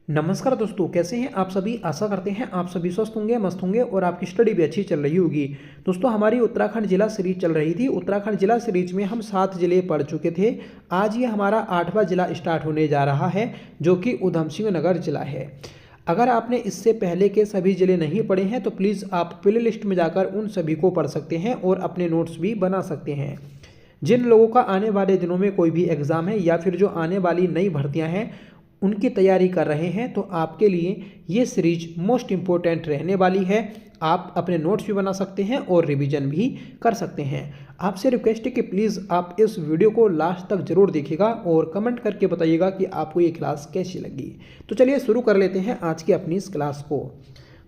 नमस्कार दोस्तों, कैसे हैं आप सभी। आशा करते हैं आप सभी स्वस्थ होंगे, मस्त होंगे और आपकी स्टडी भी अच्छी चल रही होगी। दोस्तों, हमारी उत्तराखंड जिला सीरीज चल रही थी। उत्तराखंड जिला सीरीज में हम 7 जिले पढ़ चुके थे। आज ये हमारा 8वां जिला स्टार्ट होने जा रहा है, जो कि ऊधम सिंह नगर जिला है। अगर आपने इससे पहले के सभी जिले नहीं पढ़े हैं तो प्लीज़ आप प्ले लिस्ट में जाकर उन सभी को पढ़ सकते हैं और अपने नोट्स भी बना सकते हैं। जिन लोगों का आने वाले दिनों में कोई भी एग्ज़ाम है या फिर जो आने वाली नई भर्तियां हैं उनकी तैयारी कर रहे हैं, तो आपके लिए ये सीरीज मोस्ट इम्पोर्टेंट रहने वाली है। आप अपने नोट्स भी बना सकते हैं और रिवीजन भी कर सकते हैं। आपसे रिक्वेस्ट है कि प्लीज़ आप इस वीडियो को लास्ट तक ज़रूर देखिएगा और कमेंट करके बताइएगा कि आपको ये क्लास कैसी लगी। तो चलिए शुरू कर लेते हैं आज की अपनी इस क्लास को।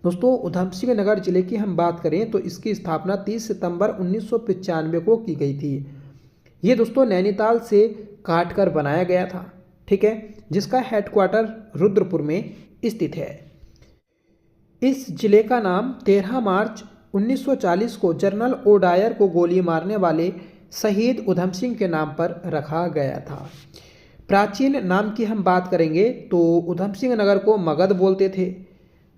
दोस्तों, ऊधम सिंह नगर जिले की हम बात करें तो इसकी स्थापना 30 सितंबर 1995 को की गई थी। ये दोस्तों नैनीताल से काट कर बनाया गया था, ठीक है, जिसका हेडक्वार्टर रुद्रपुर में स्थित है। इस जिले का नाम 13 मार्च 1940 को जनरल ओडायर को गोली मारने वाले शहीद ऊधम सिंह के नाम पर रखा गया था। प्राचीन नाम की हम बात करेंगे तो ऊधम सिंह नगर को मगध बोलते थे,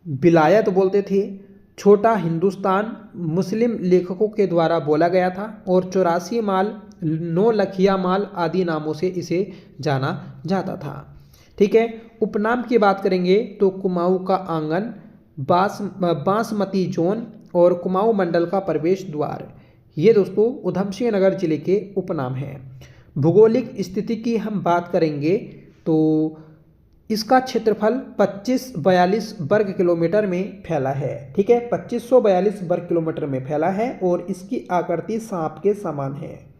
विलायत बोलते थे, छोटा हिंदुस्तान मुस्लिम लेखकों के द्वारा बोला गया था और 84 माल, 9 लखिया माल आदि नामों से इसे जाना जाता था, ठीक है। उपनाम की बात करेंगे तो कुमाऊं का आंगन, बांसमती जोन और कुमाऊं मंडल का प्रवेश द्वार, ये दोस्तों ऊधम सिंह नगर जिले के उपनाम हैं। भौगोलिक स्थिति की हम बात करेंगे तो इसका क्षेत्रफल 2542 वर्ग किलोमीटर में फैला है, ठीक है, 2542 वर्ग किलोमीटर में फैला है और इसकी आकृति सांप के समान है।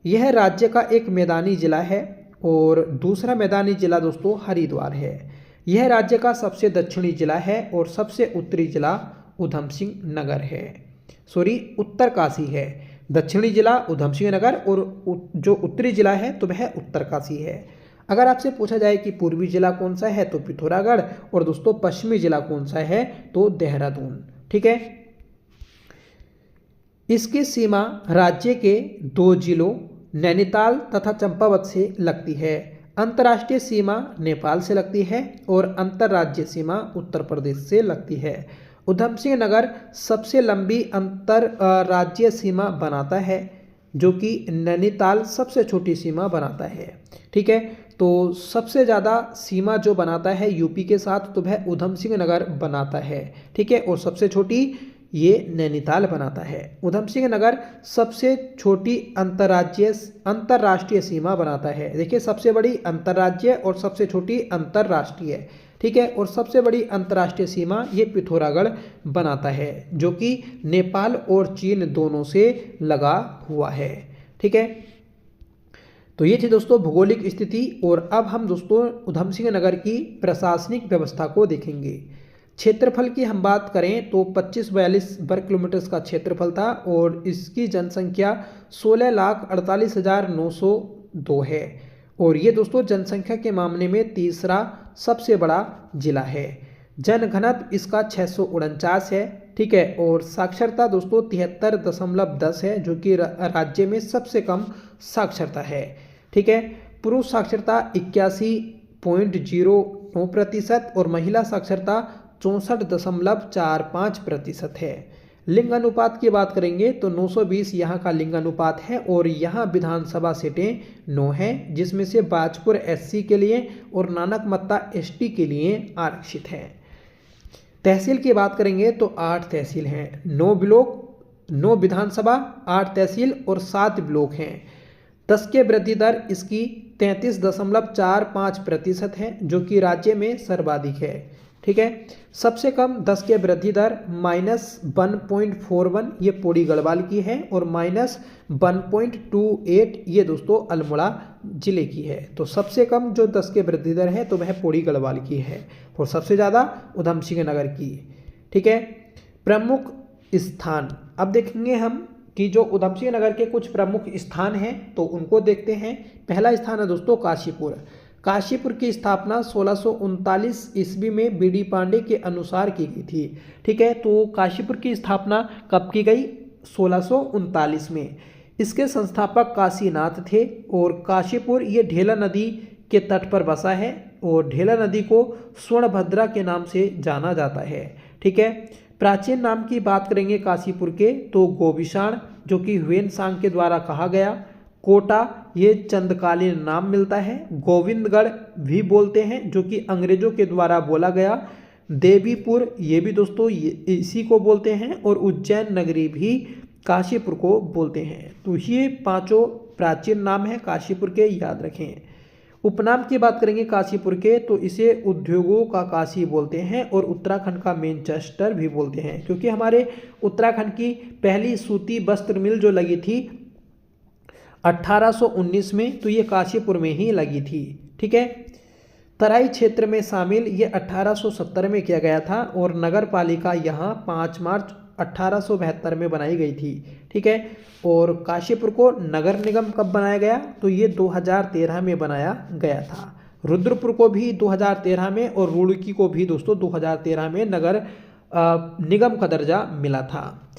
यह राज्य का एक मैदानी जिला है और दूसरा मैदानी जिला दोस्तों हरिद्वार है। यह राज्य का सबसे दक्षिणी जिला है और सबसे उत्तरी जिला ऊधम सिंह नगर है, उत्तरकाशी है। दक्षिणी जिला ऊधम सिंह नगर और जो उत्तरी जिला है तो वह उत्तरकाशी है। अगर आपसे पूछा जाए कि पूर्वी जिला कौन सा है तो पिथौरागढ़ और दोस्तों पश्चिमी जिला कौन सा है तो देहरादून, ठीक है। इसकी सीमा राज्य के 2 जिलों नैनीताल तथा चंपावत से लगती है। अंतर्राष्ट्रीय सीमा नेपाल से लगती है और अंतर्राज्यीय सीमा उत्तर प्रदेश से लगती है। ऊधम सिंह नगर सबसे लंबी अंतर्राज्यीय सीमा बनाता है, जो कि नैनीताल सबसे छोटी सीमा बनाता है, ठीक है। तो सबसे ज़्यादा सीमा जो बनाता है यूपी के साथ तो वह ऊधम सिंह नगर बनाता है, ठीक है, और सबसे छोटी ये नैनीताल बनाता है। ऊधम सिंह नगर सबसे छोटी अंतर्राष्ट्रीय सीमा बनाता है। देखिए, सबसे बड़ी अंतर्राज्यीय और सबसे छोटी अंतर्राष्ट्रीय, ठीक है, और सबसे बड़ी अंतर्राष्ट्रीय सीमा ये पिथौरागढ़ बनाता है, जो कि नेपाल और चीन दोनों से लगा हुआ है, ठीक है। तो ये थी दोस्तों भौगोलिक स्थिति और अब हम दोस्तों ऊधम सिंह नगर की प्रशासनिक व्यवस्था को देखेंगे। क्षेत्रफल की हम बात करें तो 2542 वर्ग किलोमीटर का क्षेत्रफल था और इसकी जनसंख्या 16,48,902 है और ये दोस्तों जनसंख्या के मामले में तीसरा सबसे बड़ा जिला है। जनघनत्व इसका 649 है, ठीक है, और साक्षरता दोस्तों 73.10 है, जो कि राज्य में सबसे कम साक्षरता है, ठीक है। पुरुष साक्षरता 81.09% और महिला साक्षरता 64.45% है। लिंग अनुपात की बात करेंगे तो 920 यहाँ का लिंग अनुपात है और यहाँ विधानसभा सीटें 9 हैं, जिसमें से बाजपुर SC के लिए और नानकमत्ता ST के लिए आरक्षित है। तहसील की बात करेंगे तो 8 तहसील हैं, 9 ब्लॉक, 9 विधानसभा, 8 तहसील और 7 ब्लॉक हैं। 10 के वृद्धि दर इसकी 33.45% है, जो कि राज्य में सर्वाधिक है, ठीक है। सबसे कम 10 के वृद्धि दर -1.41 ये पौड़ी गढ़वाल की है और -1.28 ये दोस्तों अल्मोड़ा जिले की है। तो सबसे कम जो 10 के वृद्धि दर है तो वह पौड़ी गढ़वाल की है और सबसे ज़्यादा ऊधम सिंह नगर की, ठीक है। प्रमुख स्थान अब देखेंगे हम कि जो ऊधम सिंह नगर के कुछ प्रमुख स्थान हैं तो उनको देखते हैं। पहला स्थान है दोस्तों काशीपुर। काशीपुर की स्थापना 1639 ईस्वी में बीडी पांडे के अनुसार की गई थी, ठीक है। तो काशीपुर की स्थापना कब की गई? 1639 में। इसके संस्थापक काशीनाथ थे और काशीपुर ये ढेला नदी के तट पर बसा है और ढेला नदी को स्वर्णभद्रा के नाम से जाना जाता है। ठीक है, प्राचीन नाम की बात करेंगे काशीपुर के तो गोविषाण जो कि ह्वेनसांग के द्वारा कहा गया, कोटा ये चंदकालीन नाम मिलता है, गोविंदगढ़ भी बोलते हैं जो कि अंग्रेजों के द्वारा बोला गया, देवीपुर ये भी दोस्तों इसी को बोलते हैं और उज्जैन नगरी भी काशीपुर को बोलते हैं। तो ये पांचों प्राचीन नाम है काशीपुर के, याद रखें। उपनाम की बात करेंगे काशीपुर के तो इसे उद्योगों का काशी बोलते हैं और उत्तराखंड का मैनचेस्टर भी बोलते हैं, क्योंकि हमारे उत्तराखंड की पहली सूती वस्त्र मिल जो लगी थी 1819 में, तो ये काशीपुर में ही लगी थी। ठीक है, तराई क्षेत्र में शामिल ये 1870 में किया गया था और नगर पालिका यहाँ 5 मार्च 1872 में बनाई गई थी। ठीक है, और काशीपुर को नगर निगम कब बनाया गया तो ये 2013 में बनाया गया था। रुद्रपुर को भी 2013 में और रुड़की को भी दोस्तों 2013 में नगर निगम का दर्जा मिला था।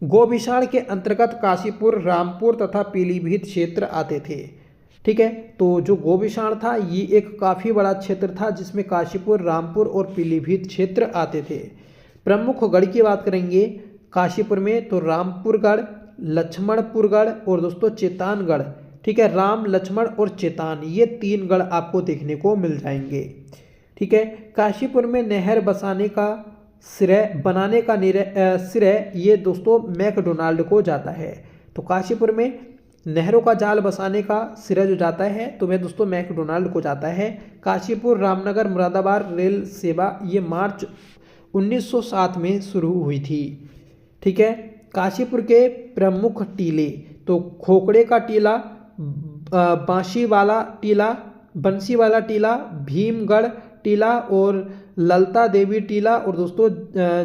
गोविषाण के अंतर्गत काशीपुर, रामपुर तथा पीलीभीत क्षेत्र आते थे। ठीक है, तो जो गोविषाण था ये एक काफ़ी बड़ा क्षेत्र था जिसमें काशीपुर, रामपुर और पीलीभीत क्षेत्र आते थे। प्रमुख गढ़ की बात करेंगे काशीपुर में तो रामपुरगढ़, लक्ष्मणपुरगढ़ और दोस्तों चेतानगढ़। ठीक है, राम, लक्ष्मण और चेतान ये 3 गढ़ आपको देखने को मिल जाएंगे। ठीक है, काशीपुर में नहर बनाने का श्रेय ये दोस्तों मैकडोनाल्ड को जाता है। तो काशीपुर में नहरों का जाल बसाने का श्रेय जो जाता है तो वह दोस्तों मैकडोनाल्ड को जाता है। काशीपुर, रामनगर, मुरादाबाद रेल सेवा ये मार्च 1907 में शुरू हुई थी। ठीक है, काशीपुर के प्रमुख टीले तो खोखड़े का टीला, बंसीवाला टीला, भीमगढ़ टीला और ललता देवी टीला और दोस्तों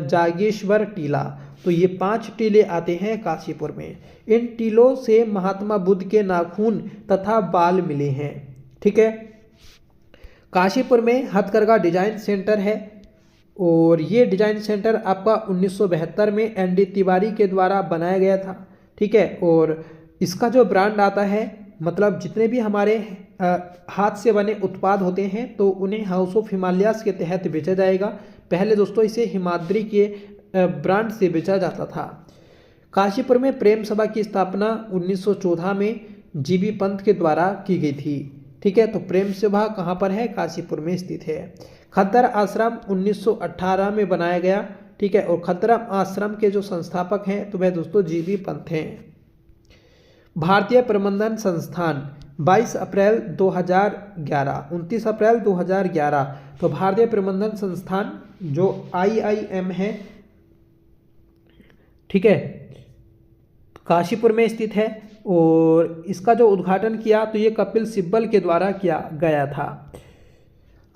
जागेश्वर टीला। तो ये 5 टीले आते हैं काशीपुर में। इन टीलों से महात्मा बुद्ध के नाखून तथा बाल मिले हैं। ठीक है, काशीपुर में हथकरघा डिजाइन सेंटर है और ये डिजाइन सेंटर आपका 1972 में एनडी तिवारी के द्वारा बनाया गया था। ठीक है, और इसका जो ब्रांड आता है मतलब जितने भी हमारे हाथ से बने उत्पाद होते हैं तो उन्हें हाउस ऑफ हिमालयास के तहत बेचा जाएगा। पहले दोस्तों इसे हिमाद्री के ब्रांड से बेचा जाता था। काशीपुर में प्रेम सभा की स्थापना 1914 में जीबी पंत के द्वारा की गई थी। ठीक है, तो प्रेम सभा कहाँ पर है? काशीपुर में स्थित है। खद्दर आश्रम 1918 में बनाया गया। ठीक है, और खद्दर आश्रम के जो संस्थापक हैं तो वह दोस्तों जीबी पंत हैं। भारतीय प्रबंधन संस्थान 22 अप्रैल 2011, 29 अप्रैल 2011। तो भारतीय प्रबंधन संस्थान जो IIM है, ठीक है, काशीपुर में स्थित है और इसका जो उद्घाटन किया तो ये कपिल सिब्बल के द्वारा किया गया था।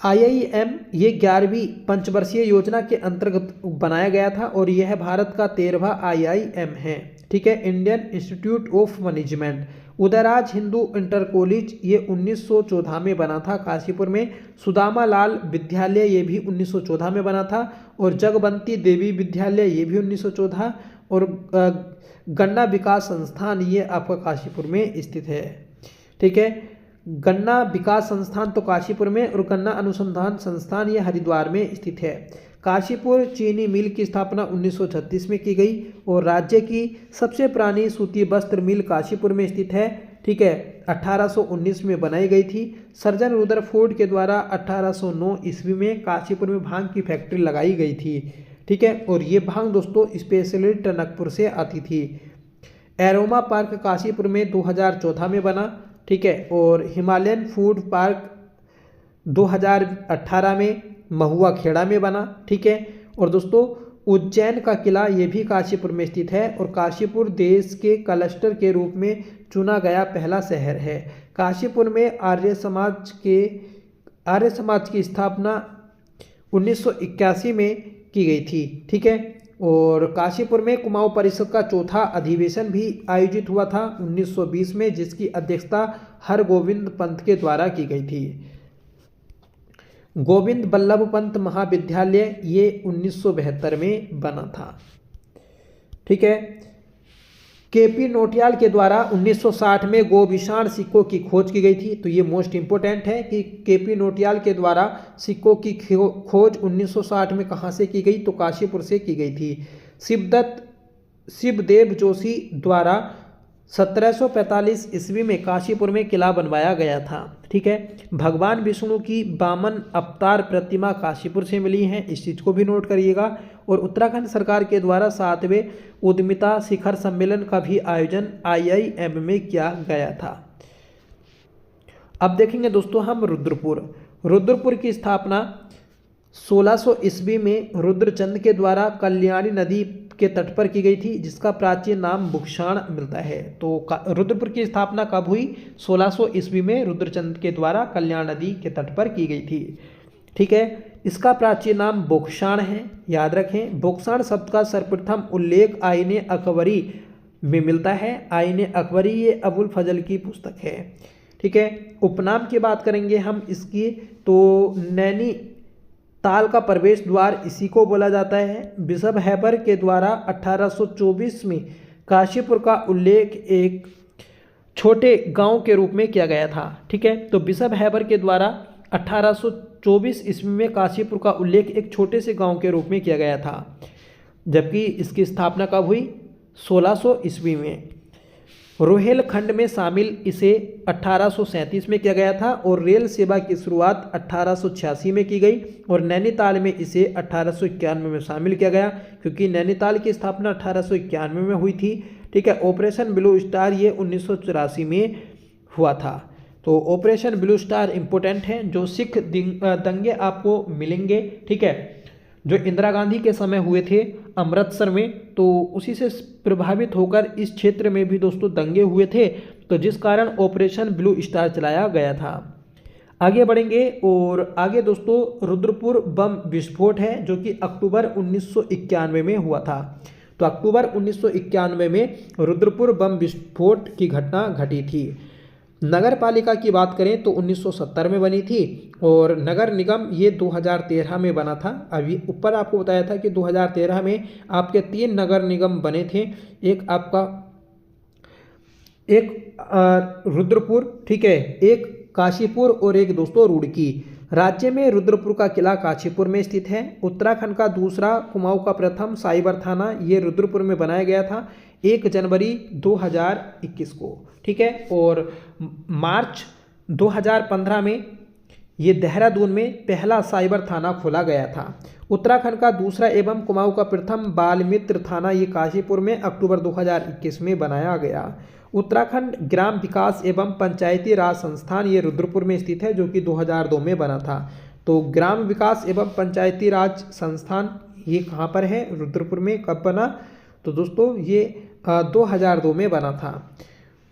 IIM ये 11वीं पंचवर्षीय योजना के अंतर्गत बनाया गया था और यह भारत का 13वां IIM है। ठीक है, Indian institute of management. Udayraj Hindu inter college ये 1914 में बना था काशीपुर में। सुदामा लाल विद्यालय ये भी 1914 में बना था और जगबंती देवी विद्यालय ये भी 1914 और गन्ना विकास संस्थान ये आपका काशीपुर में स्थित है। ठीक है, गन्ना विकास संस्थान तो काशीपुर में और गन्ना अनुसंधान संस्थान ये हरिद्वार में स्थित है। काशीपुर चीनी मिल की स्थापना 1936 में की गई और राज्य की सबसे पुरानी सूती वस्त्र मिल काशीपुर में स्थित है। ठीक है, 1819 में बनाई गई थी। सर्जन रुदरफोर्ड के द्वारा 1809 ईस्वी में काशीपुर में भांग की फैक्ट्री लगाई गई थी। ठीक है, और ये भांग दोस्तों स्पेशली टनकपुर से आती थी। एरोमा पार्क काशीपुर में 2014 में बना। ठीक है, और हिमालयन फूड पार्क 2018 में महुआ खेड़ा में बना। ठीक है, और दोस्तों उज्जैन का किला ये भी काशीपुर में स्थित है और काशीपुर देश के क्लस्टर के रूप में चुना गया पहला शहर है। काशीपुर में आर्य समाज की स्थापना 1981 में की गई थी। ठीक है, और काशीपुर में कुमाऊं परिषद का चौथा अधिवेशन भी आयोजित हुआ था 1920 में, जिसकी अध्यक्षता हरगोविंद पंत के द्वारा की गई थी। गोविंद बल्लभ पंत महाविद्यालय ये 1972 में बना था। ठीक है, केपी नौटियाल के द्वारा 1960 में गोविषाण सिक्कों की खोज की गई थी। तो ये मोस्ट इंपोर्टेंट है कि केपी नौटियाल के द्वारा सिक्कों की खोज 1960 में कहाँ से की गई, तो काशीपुर से की गई थी। शिवदेव जोशी द्वारा 1745 ईस्वी में काशीपुर में किला बनवाया गया था। ठीक है। भगवान विष्णु की वामन अवतार प्रतिमा काशीपुर से मिली है, इस चीज़ को भी नोट करिएगा। और उत्तराखंड सरकार के द्वारा 7वें उद्यमिता शिखर सम्मेलन का भी आयोजन IIM में किया गया था। अब देखेंगे दोस्तों हम रुद्रपुर की स्थापना 1600 ईस्वी में रुद्रचंद के द्वारा कल्याणी नदी के तट पर की गई थी, जिसका प्राचीन नाम बुक्षाण मिलता है। तो रुद्रपुर की स्थापना कब हुई? 1600 ईस्वी में रुद्रचंद के द्वारा कल्याण नदी के तट पर की गई थी। ठीक है। इसका प्राचीन नाम बोक्साण है, याद रखें। बोक्साण शब्द का सर्वप्रथम उल्लेख आईने अकबरी में मिलता है। आईने अकबरी ये अबुल फजल की पुस्तक है। ठीक है। उपनाम की बात करेंगे हम इसकी, तो नैनीताल का प्रवेश द्वार इसी को बोला जाता है। बिशप हैबर के द्वारा 1824 में काशीपुर का उल्लेख एक छोटे गांव के रूप में किया गया था। ठीक है। तो बिशप हैबर के द्वारा 1824 ईस्वी में काशीपुर का उल्लेख एक छोटे से गांव के रूप में किया गया था, जबकि इसकी स्थापना कब हुई? 1600 ईस्वी में। रोहेलखंड में शामिल इसे 1837 में किया गया था और रेल सेवा की शुरुआत 1886 में की गई और नैनीताल में इसे 1891 में शामिल किया गया, क्योंकि नैनीताल की स्थापना 1891 में हुई थी। ठीक है। ऑपरेशन ब्लू स्टार ये 1984 में हुआ था। तो ऑपरेशन ब्लू स्टार इंपॉर्टेंट है, जो सिख दंगे आपको मिलेंगे। ठीक है। जो इंदिरा गांधी के समय हुए थे अमृतसर में, तो उसी से प्रभावित होकर इस क्षेत्र में भी दोस्तों दंगे हुए थे, तो जिस कारण ऑपरेशन ब्लू स्टार चलाया गया था। आगे बढ़ेंगे और आगे दोस्तों रुद्रपुर बम विस्फोट है, जो कि अक्टूबर 1991 में हुआ था। तो अक्टूबर 1991 में रुद्रपुर बम विस्फोट की घटना घटी थी। नगर पालिका की बात करें तो 1970 में बनी थी और नगर निगम ये 2013 में बना था। अभी ऊपर आपको बताया था कि 2013 में आपके 3 नगर निगम बने थे, एक रुद्रपुर, ठीक है, एक काशीपुर और एक दोस्तों रुड़की। राज्य में रुद्रपुर का किला काशीपुर में स्थित है। उत्तराखंड का दूसरा, कुमाऊं का प्रथम साइबर थाना ये रुद्रपुर में बनाया गया था 1 जनवरी 2021 को। ठीक है। और मार्च 2015 में ये देहरादून में पहला साइबर थाना खोला गया था। उत्तराखंड का दूसरा एवं कुमाऊं का प्रथम बाल मित्र थाना ये काशीपुर में अक्टूबर 2021 में बनाया गया। उत्तराखंड ग्राम विकास एवं पंचायती राज संस्थान ये रुद्रपुर में स्थित है, जो कि 2002 में बना था। तो ग्राम विकास एवं पंचायती राज संस्थान ये कहाँ पर है? रुद्रपुर में। कब बना? तो दोस्तों ये 2002 में बना था।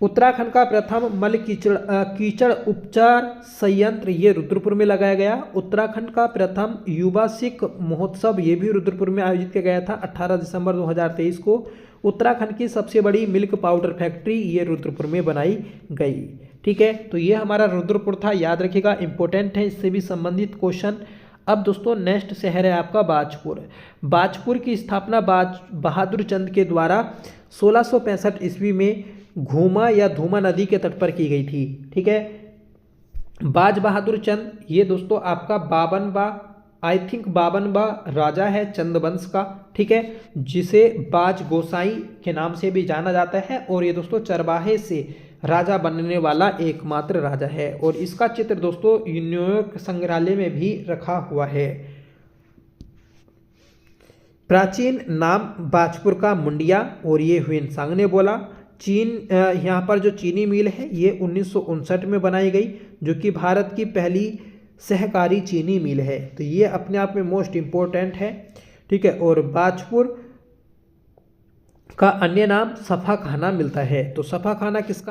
उत्तराखंड का प्रथम मल कीचड़ उपचार संयंत्र ये रुद्रपुर में लगाया गया। उत्तराखंड का प्रथम युवा सिख महोत्सव ये भी रुद्रपुर में आयोजित किया गया था 18 दिसंबर 2023 को। उत्तराखंड की सबसे बड़ी मिल्क पाउडर फैक्ट्री ये रुद्रपुर में बनाई गई। ठीक है। तो ये हमारा रुद्रपुर था, याद रखिएगा, इंपॉर्टेंट है, इससे भी संबंधित क्वेश्चन। अब दोस्तों नेक्स्ट शहर है आपका बाजपुर। बाजपुर की स्थापना बहादुर चंद के द्वारा 1665 ईस्वी में घूमा या धूमा नदी के तट पर की गई थी। ठीक है। बाज बहादुर चंद ये दोस्तों आपका 52वां राजा है चंद वंश का। ठीक है। जिसे बाज गोसाई के नाम से भी जाना जाता है और ये दोस्तों चरवाहे से राजा बनने वाला एकमात्र राजा है। और इसका चित्र दोस्तों न्यूयॉर्क संग्रहालय में भी रखा हुआ है। प्राचीन नाम बाजपुर का मुंडिया और ये ह्वेनसांग ने बोला। यहाँ पर जो चीनी मिल है ये 1959 में बनाई गई, जो कि भारत की पहली सहकारी चीनी मिल है। तो ये अपने आप में मोस्ट इम्पोर्टेंट है। ठीक है। और बाजपुर का अन्य नाम सफा खाना मिलता है। तो सफा खाना किसका